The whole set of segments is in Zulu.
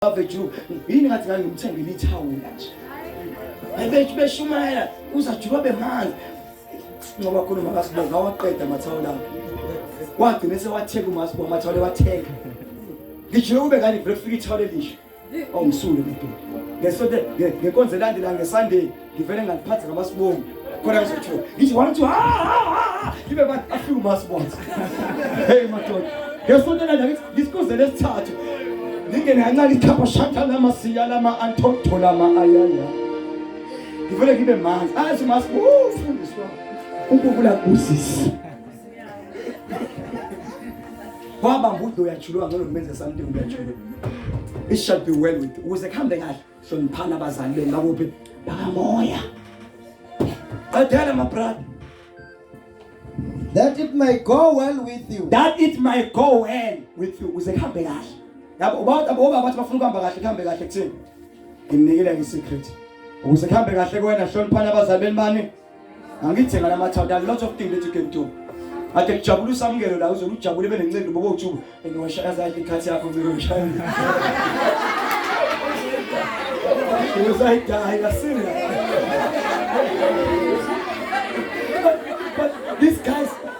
Avethu yini ngathi ngangimthengile ithawula nje abethi beshumayela uzajula bemanzi ngoba khona makasibo ngawaqeda amathawula wagcina sewatheka umasibo amathawula watheka ngijilo kube ngani breakfast ithawula elisha awumsule madoda ngesonto ngenkonzo elandela ngeSunday ngivele ngaphatha ngamasibongo khona ngizothi ngithi wantu ibe bathi afika umasibo hey madoda ngesonto elandela ngisikhoze lesithathu ngingene kancane ikhapha shaka lama siya lama antonto lama ayaya ngivele ngibe manzi athi masibo ufundiswa unkulunkulu akuzisi kwaba mbudo uyajulwa ngalo kumenze something uyajulwa it shall be well with ukuze kuhambe kahle hloniphana abazali benu bakuphi bakamoya adela my brother that it may go well with you, ukuze kuhambe kahle yabo abo bathi bafuna ukuhamba kahle kuhambe kahle kuthini ngimnikela ngesecret ukuze kuhambe kahle kuwena hloniphana abazali benu bani angithenga lamathawula a lot of things that you can do ake kujabula usamukelo la uzolujabule benencendo ngoba ujubu ngiwashaya zakhe ikhathi yakho ngizongishaya uzayidaya asini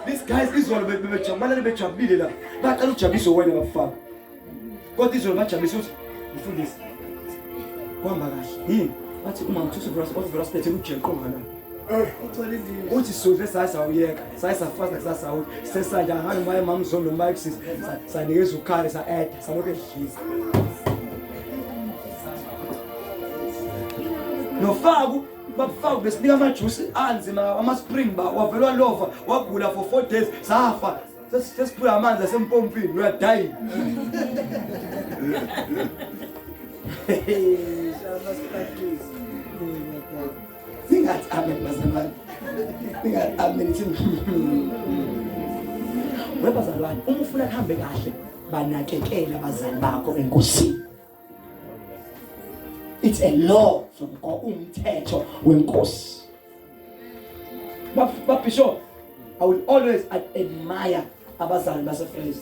these guys izolo bejabulile la baqala ujabiso wena bafaka kodwa izolo bajabisa uthi mfundisi kwamba kahle yini bathi uma ngithusa verse bethe ujeqo ngana uthi sodle sayawuyeka sayisafasta kusasawu sesanja hanu maye mamzondo maxis sanikeza ukhale sa add salokho edliza nofaku bafaku besinika amajuice anzima ama spring bar wavelwa lova wagula for 4 days safa sesiphula amanzi asempompini uyadaya Singathi amen bazalwane. Singathi amen thina. Webazalwane, uma ufuna kuhambe kahle, banakekela abazali bakho enkosini. It's a law from God, umthetho wenkosi. But Bishop, I will always admire abazali baseFrelisi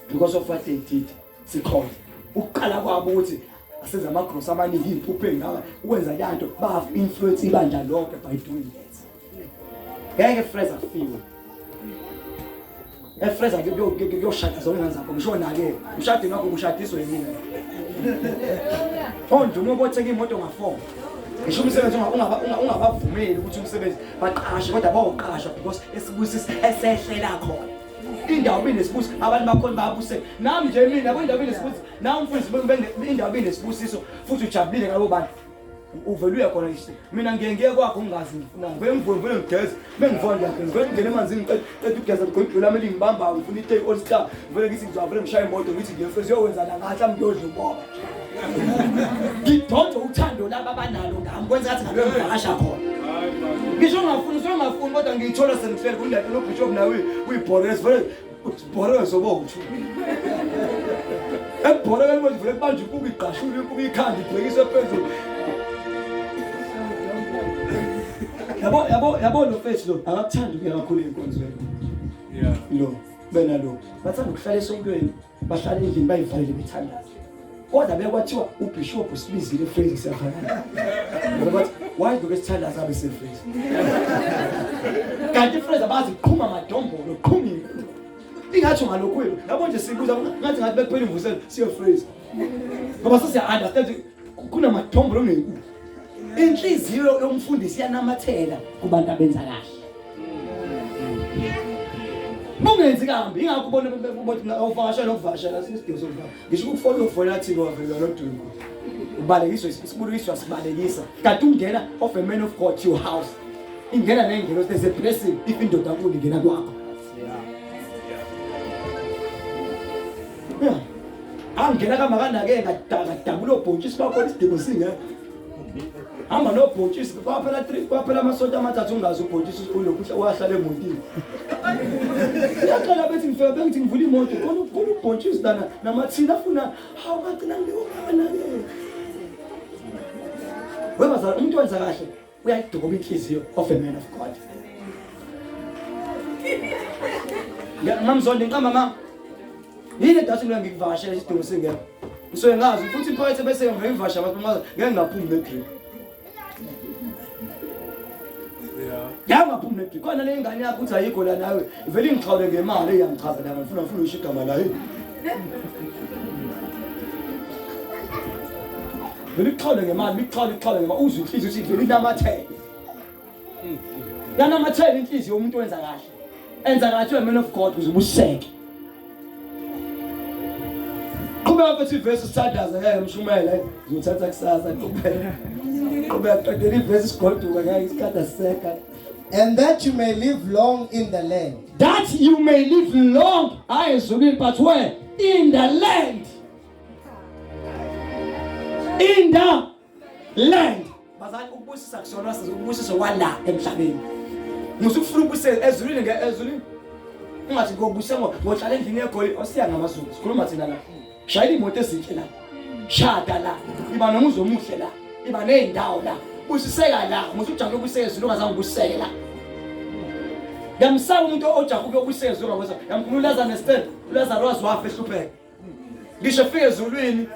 because of what they did. Sikhona. Uqala kwabo ukuthi asenza amagroups amaningi impuphe ngaka ukwenza lento ba influence ibandla lonke by doing that. Ngeke Fraser feel. Fraser kuyoshada zonke zakho ngisho na ke umshado nakho umshadiso yini. Ondumo obothenga imoto nga4. Ngisho umsebenzi ungabavumeli ukuthi umsebenzi baqashe kodwa bawuqasha because esibusisi esehlela khona. Indawo benesibuse abantu bakhona babuse nami nje mina indawo benesibuse na umfundisi indawo benesibusiso futhi ujabulile ngalo bantu uveluya khona ishi mina ngiye kwakho ungazi ngifuna ngivele ngigeze bengivona ngiyakhe ngene emanzini ngiqeda ugeza ngidlula ameli ngibamba ngifuna itake all star vele ngithi ngizavele ngishaya imoto ngithi ngiyefrezi yokwenza la ngathi ngiyodla uboba ngidonje uthando laba abanalo ngami kwenza ngathi ngabe ngivakasha khona ngisho ngafuni kodwa ngiyithola sengihlele kundawo lo bishop nawe uyibhorese vele ubhorese sobothu ebhoreke manje vele banje ukuba iqashule ukuba ikhanda ibhekise phezulu yabo lo face lo akakuthandi kuya kakhulu enkonzweni lo bena lo bathanda ukuhlala esontweni bahlala endlini bayivalele bethandaza kodwa bekwathiwa ubishop usibizile eFrelisi siyafana ngoba why do besithandaza abe seFrelisi kanti iFrelisi bazi qhuma madombolo qhumi ingathi ngalokho yabo nje sibuza ngathi bekuphela imvuselo siyoFrelisi ngoba sesiya understand kuna madombolo ngenkulu inhliziyo yomfundisi yanamathela kubantu abenza kahle ungenzi kambi ingakho ubone ukuthi awuvashela ukuvashela sisidingo sokuvashela ngisho ukufollow athi wavela lodungu ubalekiswa isibulukiswa sibalekisa kanti ungena of a man of God to your house ingena nengelo there's a blessing if indoda yakho ingena kwakho angena kama kanake ngadabula obhontshisi bakho isidingo singe hamba nobhontshisi kwaphela 3 kwaphela amasonto amathathu ungazi ubhontshisi ulokuhla wahlala emotini yaqala bethi ngifika bengithi ngivula imoto khona ubhontshisi dana namathina afuna hawu ngagcina ngiyobana ke webazala umuntu wenza kahle uyayidoba inhliziyo of a man of God ya mamzondi nqamba mama yini dathi ngikuvashela isidingo singekho So ngazi futhi iphakathi bese ngivasha abantu ngeke ngaphumi nedrink. Yangaphumi nedrink. Khona le ngane yakho uthi ayikho la nawe. Vele ngichawule ngemali eyangichaza la ngifuna usho igama la yini. Vele ichawule ngemali, ichawule ngema uzwe inhliziyo uthi vele inamathele. Yanamathele inhliziyo umuntu wenza kahle. Enza kahle man of God ukuze ubuseke. Kuba futhi verse standards mshumela ngithatha kusasa kuba qedela verse sigoduka ngeke isikhatha seka. And that you may live long in the land. That you may live long, but where? In the land. In the land. Bazali ukubusisa kusona ukubusisa wala emhlabeni. Musufuna ukubusisa ezulwini ngezulwini. Ungathi ngobusa ngohlala endlini egoli osiya ngamazulu. Sikhuluma thina la. Shayela imoto ezinhle la. Shada la. Iba nomuzi omuhle la. Iba nezindawo la. Busiseka la. Musujabule ukubuseka ezulwini ungazange ubuseke la. Ngamsaba umuntu ojabuke ukubuseka ezulwini ngoba yamkhululaza stand. Lazarus wafa ehlupheka. Ngisho fike ezulwini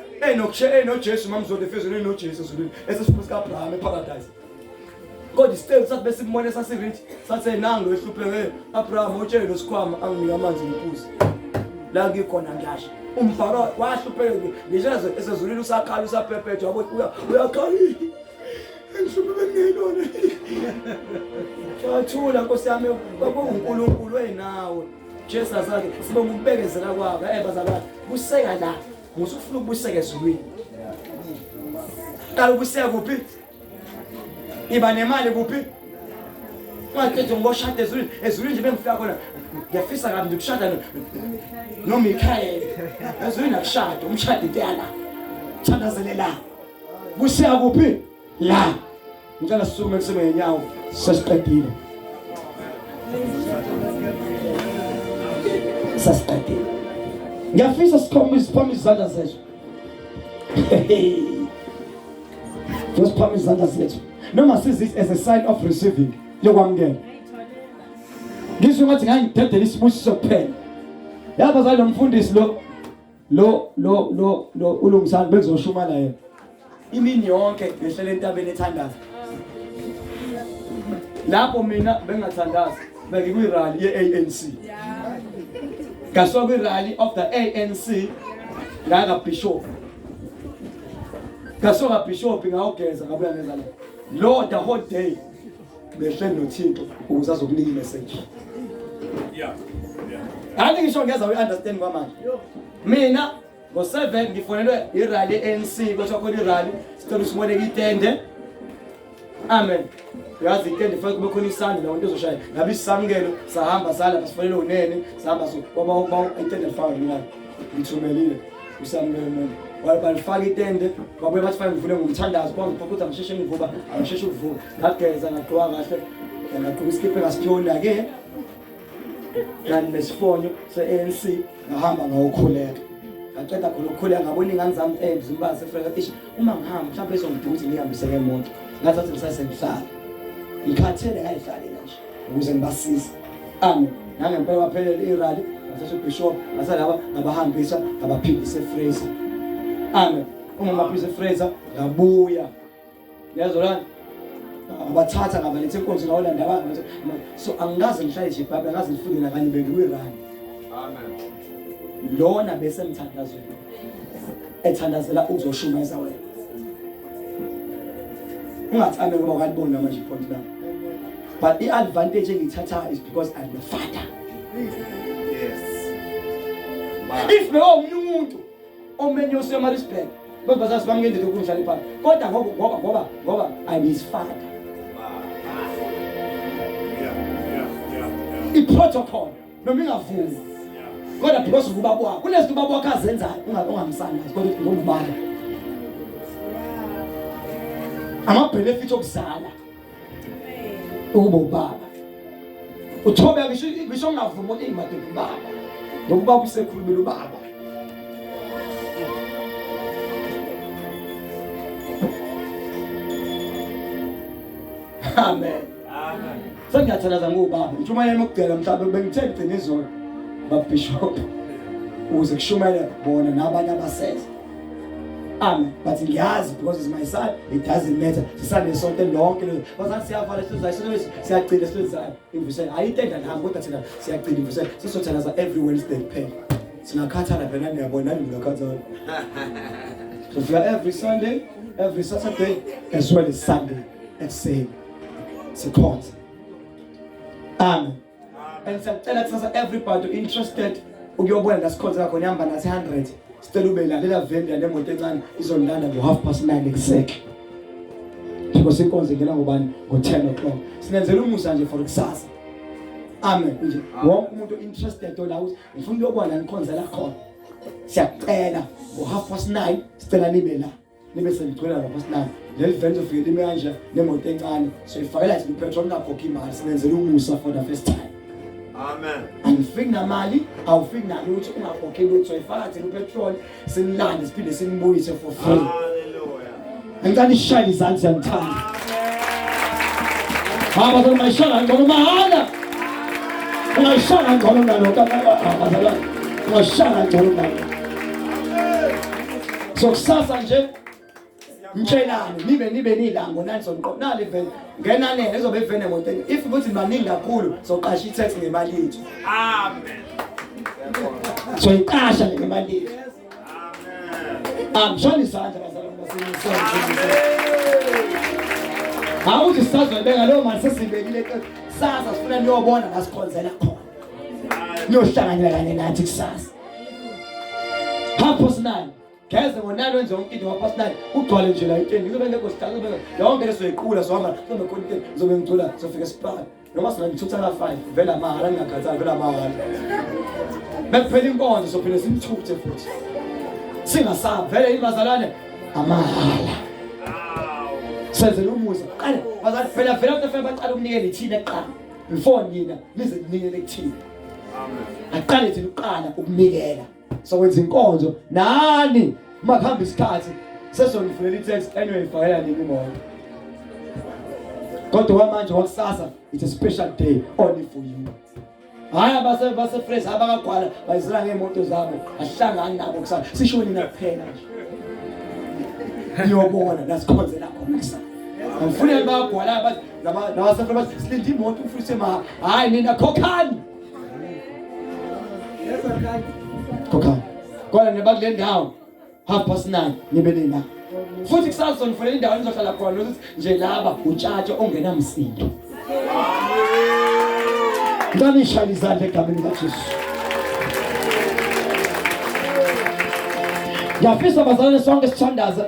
enoJesu mamzode efezweni enoJesu ezulwini. Esesifuza kaAbraham eparadise. God still sathi bese simone sasirithi sathe nango ehlupheke Abraham utshele losikhwama anginika amanzi ngiphuze. La ngikhona ngasho. Umfaro wahlupheke ngisho esezulwini usakhala usaphephethe yabo uyakhala. Ngishubeke ngiyilona. Chathula Nkosi yami kwakuNkulunkulu wenawe. Jesus asathi sibonga ukubekezela kwakho bazalwane. Buseka la. Musufuna ukubuseka ezulwini. Qala ubuseka kuphi? Iba nemali kuphi? Manje ngoshada ezulwini nje bengifika khona. Ngiyafisa kabi ukushada noMichael. Ezulwini akushada, umshado into yana. Thandazele la. Buseka kuphi? La. Ngicela sisukume kuseme ngenyawo sesiqedile. Sasiqedile. Ngiyafisa sikhombise phambi izandla zethu. Just phambi izandla zethu. Noma sees this as a sign of receiving. Yokwamukela. Ngisho ngathi ngangidedela isibusiso kuphela. Yaba zalo mfundisi lo ulungisana bezoshuma la yena. Imini yonke ngehlele entabeni ethandaza. Lapho mina bengathandaza beke kwi-rally ye-ANC. Kaswa kwi-rally of the ANC ngaka bishop. Kaswa bishop ngawugeza ngabuya ngeza la. Lord the whole day behle noThixo ukuze azokunika imessage. Yeah. Ani ngisho ngeza we-understand kwamanje. Mina ngo7 ngifonelwe i-rally ANC kwathiwa khona i-rally sicela usimone itende. Amen. Yazi itende fake kube khona isandi la into ezoshaya. Ngabe isamukelo sahamba sala basifonele unene sahamba so kwaba itende lifaka ngiyani. Ngithumelile usamukelo mina. Balifaka itende babuye bathi fake ngivule ngomthandazo kwangiphokuza ngisheshe ngivuka angisheshe ukuvuka. Ngageza ngaqhwa kahle. Ngaqhubisa isikiphe ngasiphiona ke. Yani nesifonyo se-ANC ngahamba ngawukhuleka. Ngaqeda khona ukukhuleka ngabona ingane zami ezimbaza efreka ishi uma ngihamba mhlawumbe ezongiduza ngihambise ngemoto. Ngathi ngisasemhlala. Ngikhathele ngayihlale nje ukuze ngibasize. Amen. Nangempela waphelele i-rally ngathi uBishop ngasalaba ngabahambisa ngabaphindisa eFraser. Amen. Uma ngaphindisa eFraser ngabuya. Yazolana abathatha ngabalethe inkonzo ngawolanda abantu. So angikaze ngishaye nje baba ngaze ngifike nakanye beke kwi-rally. Amen. Lona bese emthandazweni. Ethandazela ukuzoshumayeza wena. Ungathi ame ngoba kanibona manje point la. But the advantage engithatha is because I'm the father. Yes. If me umuntu omenye useMaritzburg babazazi bamngende lokudlala iphala. Kodwa ngoba I'm his father. I-protocol noma ingavumi. Kodwa because ubaba wakho kunezinto ubaba wakho azenzayo ungamsana kodwa ngobaba. Ama-benefit okuzala ukuba ubaba uthobe ngisho ngavuma ukuthi madoda ubaba ngoba ubaba usekhulumela ubaba. Amen. Amen. Sengiyathalaza ngobaba ntshumayelo mokugcela mhlawumbe bengithe ngigcine izolo babishop ukuze kushumele bona nabanye abaseza Amen. But ngiyazi because it's my son, it doesn't matter. Sisane sonke lonke lo. Bazange siyavala siyagcina sizayo. Imvuse ayitenda nami kodwa thina siyagcina imvuse. Sizothanaza every Wednesday kuphela. Singakhathala phela niyabona nami ngakhathala. So we are every Sunday, every Saturday, as well as Sunday at same. It's a court. Amen. And so everybody interested. Uyobona ngasikhonza khona ihamba nathi 100. Sicela ube lalela vende lemoto encane izolanda ngo9:30 ekuseni. Because inkonzo ingena ngobani ngo10 o'clock. Sinenzela umusa nje for kusasa. Amen. Nje wonke umuntu interested ola uthi ngifuna ukubona inkonzo la khona. Siyacela ngo9:30 sicela nibe la. Nibe senigcwele ngo9:30. Leli vende ufike lime kanje nemoto encane so ifakela ithi petrol ngakhokha imali sinenzela umusa for the first time. Amen. Angifiki namali awufiki nalutho ungakhokheli ukuthi uyifaka thina upetrol sinilande siphinde sinibuyise for free. Hallelujah. Ngicela ishayile izandla ngithanda. Baba zona mayishana ngcono mahala. Ungayishana ngcono nalo kabazalwane. Ungayishana ngcono nalo. So kusasa nje mtshelane nibe nilango nanisonqo nali vele ngena nene ezobe ivene ngote if ukuthi baningi kakhulu soqasha iTax ngemali yethu. Amen. So iqasha ngemali yethu. Amen. Mshoni isandla bazalwane baseniseni. Awuthi sisazobeka leyo mali sesibekile sasa sifuna niyobona la sikhonzela khona. Niyohlanganyela kanye nathi kusasa. 9:30 Keze ngo9 wenze wonke into ngo9 ugcwale nje la iteni kuzobe ngekho sihlala kuzobe yonke leso iqhula sohamba kuzobe khona into kuzobe ngicula sofika siphala noma singangithutha ka5 vela mahala ngingakhathali vela mahala bekuphela inkonzo sophinde simthuthe futhi singasaphi vele ibazalwane amahala senzela umusa qale bazali phela vela utafela baqala ukunikela ithina eqala before nina nize kunikele kuthina. Amen. Aqale thina uqala ukunikela so wenza inkonzo nani makuhamba isikhathi sesonifulela iTax anyway ifakela nini imoto kodwa manje wakusasa it's a special day only for you. Hayi base fresh abakagwala bayizela ngemoto zabo ahlangani nabo kusasa sisho nina kuphela nje niyobona lasikhonzela khona kusasa angifuna bagwala abathi nabase fresh silinde imoto ufuse ma hayi nina khokhani kokhani kodwa nebakule ndawo 9:30 nibe la futhi kusasa nifanele indawo nizohlala khona ukuthi nje laba utshatsho ongenamsindo. Ngani shali izandla egameni kaJesu. Ngiyafisa bazalwane sonke sithandaza.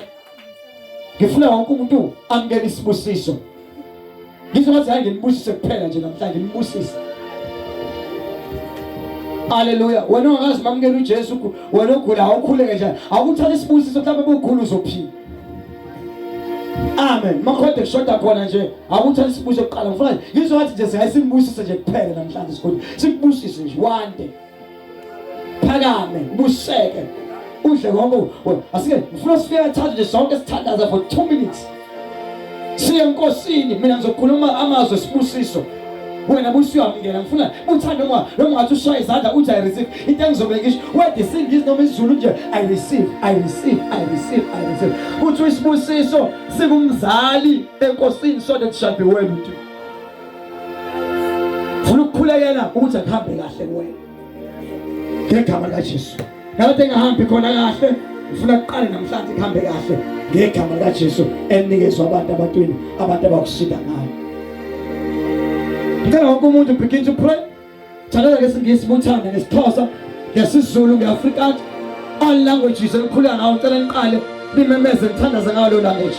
Ngifuna wonke umuntu amukele isibusiso. Ngizothi hayi nginibusise kuphela nje namhlanje nginibusise. Hallelujah. Wena ungazi mamukela uJesu wena ogula awukhuleke nje awukuthatha isibusiso mhlawumbe bukhulu uzophila. Amen. Makhode shoda khona nje awukuthatha isibusiso oqala ngifuna ngizothi nje singayisinibusise nje kuphela namhlanje sikhona sikubusise nje wande phakame buseke udle konke asike ngifuna sifike thatha nje sonke sithandaza for 2 minutes siye enkosini mina ngizokhuluma amazwi esibusiso. Wena busiyamukela ngifuna uthanda noma ngathi ushaya izandla uthi I receive into engizobeka ngisho wede singisi noma isiZulu nje I receive uthi isibusiso sikumzali enkosini so that shall be well with you. Ufuna ukukhulekela ukuthi akuhambe kahle kuwena ngegama likaJesu ngabe engahambi khona kahle ufuna kuqala namhlanje kuhambe kahle ngegama likaJesu enikezwe abantu abatwini abantu abakusida ngayo. Ngicela wonke umuntu begin to pray. Thandaza ngesingisi muthanda ngesixhosa ngesizulu ngeAfrikaans all languages engikhuluma ngawo ngicela niqale nimemeze ngithandaza ngawo lo language.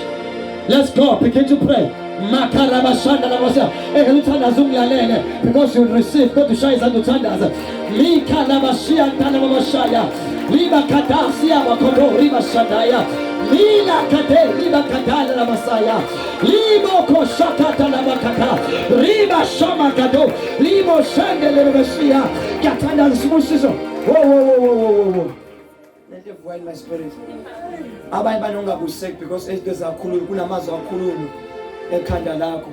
Let's go, begin to pray. Makaraba shanda la bosa uthandaza ungilalele because you will receive kodwa ushaya izandla uthandaza mikala bashia kana babashaya liba kadasia bakodo riba shandaya Lila kate, liba katala la masaya. Limo koshakata la bakata. Riba shama kado. Limo shande le besia. Katanda simusizo. Whoa. Let the void my spirit. Abanye banonga busek because ezinto zakhuluma kunamazwi akhuluma ekhanda lakho.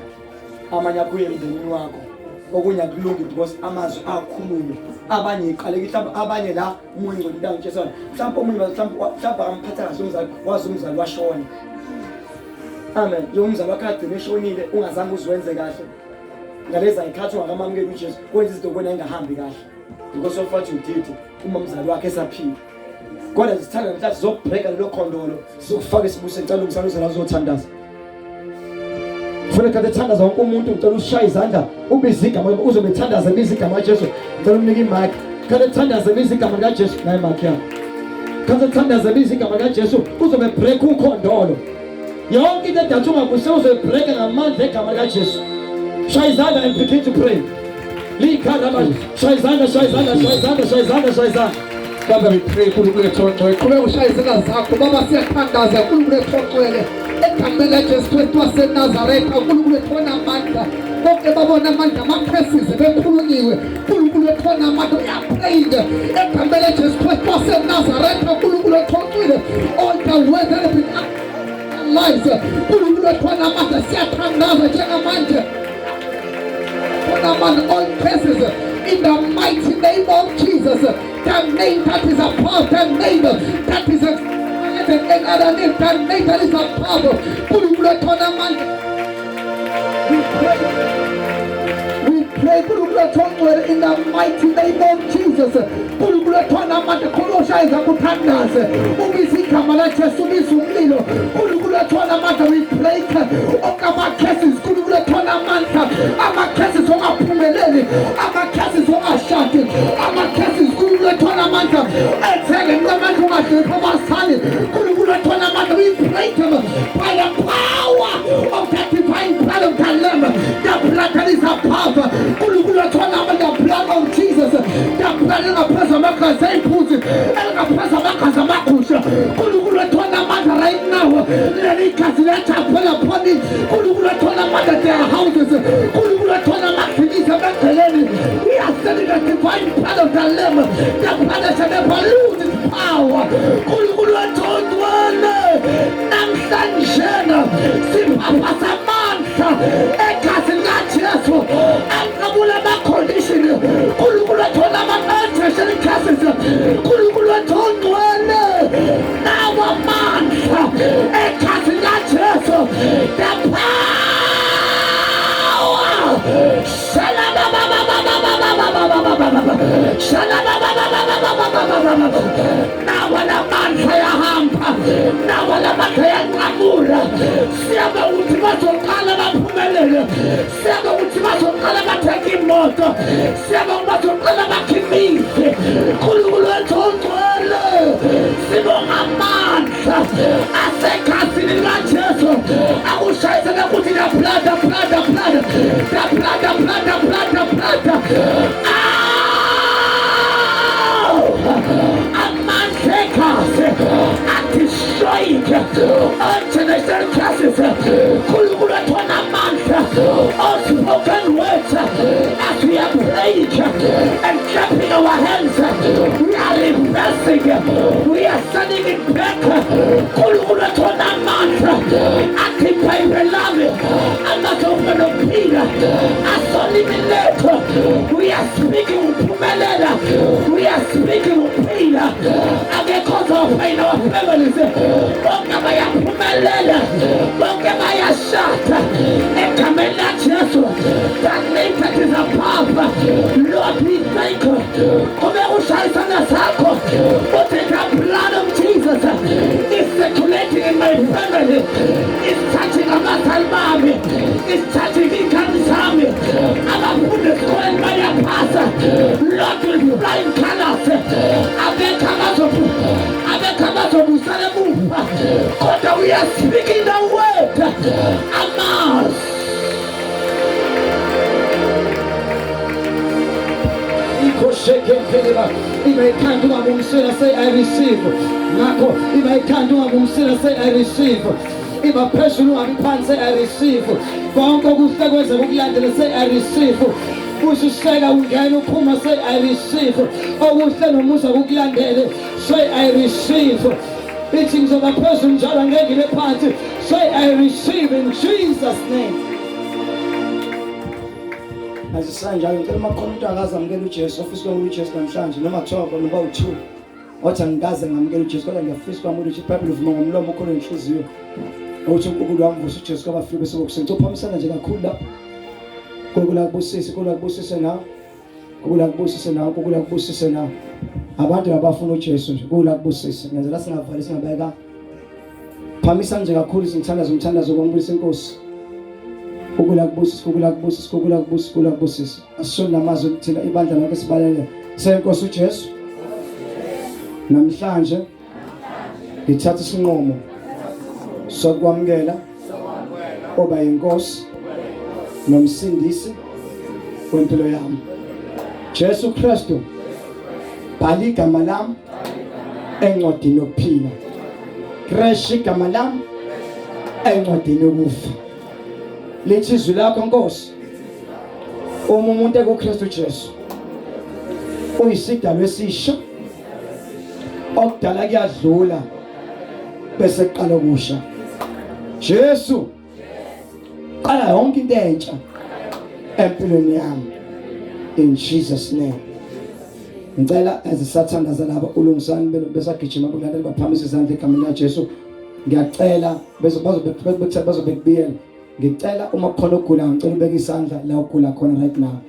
Amanye akuye emndenini wakho. okunye akulungi because amazwi akhulunywa abanye iqaleke mhlawumbe abanye la umoya ingcwele intangitshesona mhlawumbe omunye mhlawumbe akamphatha kahle umzali wazi umzali washona. Amen. Umzali wakhe agcine eshonile ungazange uzwenze kahle ngalezi ayikhathi ungakamamukeli uJesu kwenza izinto kubona engahambi kahle because of what you did uma umzali wakhe esaphila. Kodwa sithanda mhlawumbe sizobreaka lelo khondolo sizokufaka isibuse ngicela ungisaluze la uzothandaza. Kufanele kade thandaza wonke umuntu ngicela ushaye izandla ubize igama uzobe thandaza bize igama kaJesu ngicela umnike imic kade thandaza bize igama kaJesu naye mic yakho kade thandaza bize igama kaJesu uzobe break ukhondolo yonke into edathi ungakuse uzobe break ngamandla egama likaJesu. Shaya izandla and begin to pray. Likhanda shaya izandla shaya izandla shaya izandla shaya izandla shaya izandla. Father, we pray for the church. Qhubeka ushaya izandla zakho baba siyathandaza uNkulunkulu ethoxele egameni likaJesu Kristu waseNazaretha. uNkulunkulu ethona amandla bonke babona amandla amakhesisi bekhulunyiwe. uNkulunkulu ethona amandla uyaprayinga egameni likaJesu Kristu waseNazaretha. uNkulunkulu ethoxile all the words that have been lives. uNkulunkulu ethona amandla siyathandaza njengamanje all cases in the mighty name of Jesus. That name that is above, that name that is and other name, that name that is above. We pray in the mighty name of Jesus. We break cases. Cases ongaphumeleli, cases ongashadi, cases kulothonamandla ethele ngamandla ungadliphi abasali kulothonamandla. We break them by the power of that divine blood of the Lamb, the blood that is above. Kulothonamandla, the blood of Jesus, the blood engapheza amagazi ayiphuzi, engapheza amagazi amakhusha. Kulothonamandla right now, leli gazi liyajaphela upon it. Kulothonamandla their houses. We are sending the divine blood of the Lamb, the blood that shall never lose its power. Namsanjena sipapasa mansa ekhasingajesu angabula amacondition uNkulunkulu ethona ama-nutrition classes uNkulunkulu ethondwele nawa mansa ekhasingajesu the power. Nawala mandla yahamba, nawala mandla yanqamula. Siyaba ukuthi bazoqala baphumelele, siyaba ukuthi bazoqala bathathe imoto, siyaba ukuthi bazoqala bakhimise. uNkulunkulu ethondwele sibonga amandla asekhasini likaJesu akushayisele ukuthi the blood, the blood, the blood, the blood, the blood, the blood, the blood. Destroyed international classes. Unspoken words as we are praying and clapping our hands. We are reversing. We are standing in back. We are speaking with Pumeleda. We are speaking with Peter. And because of pain our families, Bongabaya Pumeleda, Bongabaya Shata, and Kamela Jesu, that name that is above. Lord, we thank you. But the blood of Jesus is circulating in my family. It's touching Amasal Mami. It's touching Ikansami. I'm put the coin by your pastor. Lord, will fly in colors. God, we are speaking the word. Amas. If I can't do a mumsela, say I receive. Nako, if I can't do a mumsela, say I receive. If a person who have pan say I receive. Bongo Gustavo say I receive. Ususela ungena uphuma say I receive. Owuhlelo musa ukulandele say I receive. Teachings of a person njalo ngeke lephansi say I receive in Jesus name. Asisanjalo ngicela makhona umuntu akazamukela uJesu ofisa ukwamukela uJesu namhlanje noma kuthiwa ngoba u2 wathi angikaze ngamukela uJesu kodwa ngiyafisa ukwamukela uJesu. iBhayibheli ivuma ngomlomo ukholwa ngenhliziyo ukuthi uNkulunkulu wamvusa uJesu kwabafile bese bokusenza. Uphamisana nje kakhulu la. Nkulunkulu akubusise, Nkulunkulu akubusise nawe. Nkulunkulu akubusise nawe, Nkulunkulu akubusise nawe. Abantu abafuna uJesu nje Nkulunkulu akubusise. Ngenzela singavali singabeka. Phamisana nje kakhulu umthandazo kwambulisa inkosi. Nkulunkulu akubusise, Nkulunkulu akubusise, Nkulunkulu akubusise, Nkulunkulu akubusise. Asishoni namazwi thina ibandla lonke sibalele. Senkosi uJesu. Namhlanje ngithatha isinqumo sokwamukela oba inkosi nomsindisi wempilo yami. Jesu Kristu, bhala igama lami encwadini yokuphila. Kresha igama lami encwadini yokufa. Lithi izwi lakho Nkosi, uma umuntu ekuKristu Jesu uyisidalwa esisha, okudala kuyadlula bese kuqala okusha. Jesu, qala yonke into entsha empilweni yami. In Jesus name. Ngicela ezisathandaza laba ulungisani besagijima kulandela baphamisa izandla egameni laJesu. Ngiyacela bazobekubiyela. Ngicela uma kukhona ogulayo ngicela ubeke isandla la ugula khona right now.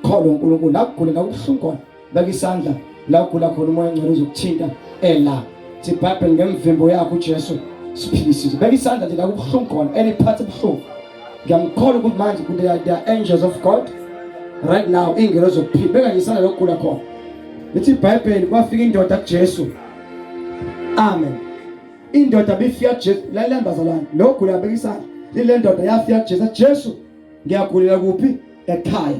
Kholo uNkulunkulu la ugula la ubuhlungu khona. Beka isandla la ugula khona umoya ongcwele uzokuthinta la. Thi iBhayibheli ngemvimbo yakho uJesu siphilisile. Beka isandla la ubuhlungu khona any part ebuhlungu. Ngiyamkhola ukuthi manje the angels of God right now ingelo zokuphila. Beka isandla lokugula khona. Lithi iBhayibheli kwafika indoda kuJesu. Amen. Indoda bifika kuJesu la bazalwane. Lo gula beka isandla. Ile ndoda yafika kuJesu. Jesu, ngiyagulela kuphi? Ekhaya.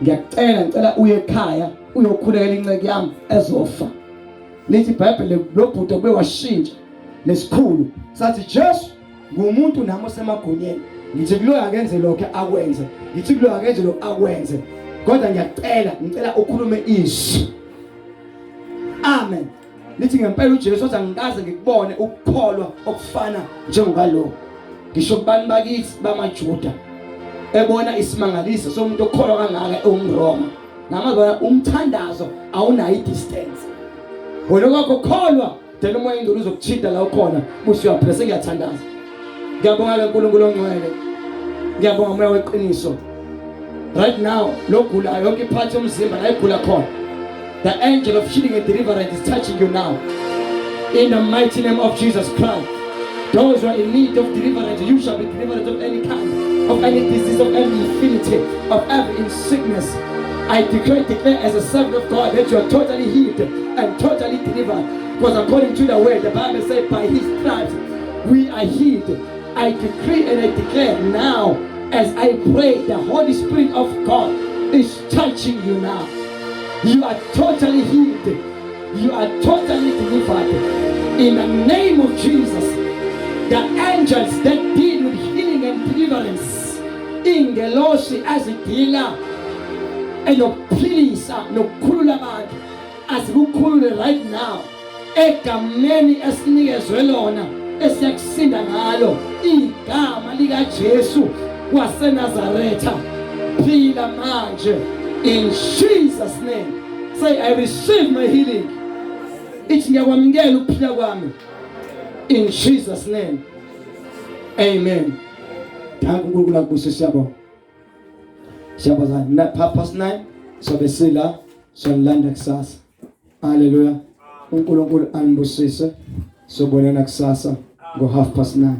Ngicela uye ekhaya uyokhulekela inceke yami ezofa. Lithi iBhayibheli lo bhuti obe washintsha lesikhulu. Sathi Jesu, ngumuntu nami osemagunyeni. Ngithi kulo akenze lokho akwenze. Ngithi kulo akenze lokho akwenze. Kodwa ngicela ukhulume izwi. Amen. Lithi ngempela uJesu othi angikaze ngikubone ukukholwa okufana njengalo. Ngisho kubani bakithi bamaJuda ebona isimangaliso somuntu okholwa kangaka eumRoma. Namazwana umthandazo awunayo distance. Wena kwakho kholwa then umoya ingcwele uzokuthinta la ukhona buthi uyaphila sengiyathandaza. Ngiyabonga leNkulunkulu ongcwele. Ngiyabonga umoya weqiniso. Right now lokugula yonke iphathi yomzimba la igula khona. The angel of healing and deliverance is touching you now. In the mighty name of Jesus Christ. Those who are in need of deliverance, you shall be delivered of any kind, of any disease, of any infirmity, of every sickness. I declare as a servant of God that you are totally healed and totally delivered. Because according to the word, the Bible says by his stripes we are healed. I decree and I declare now as I pray, the Holy Spirit of God is touching you now. You are totally healed. You are totally delivered. In the name of Jesus. The angels that deal with healing and deliverance in the Lord as a dealer and nokuphilisa nokukhulula abantu azikukhulule right now egameni esinikezwe lona esiyakusinda ngalo igama lika Jesu waseNazaretha. Phila manje in Jesus name. Say I receive my healing. Ithi ngiyakwamukela ukuphila kwami. In Jesus' name. Amen. Thank you, Lord. Siyabonga. Past 9 sobe sila sonlanda kusasa. Hallelujah. uNkulunkulu anibusise. Sobonana kusasa ngo 9:30.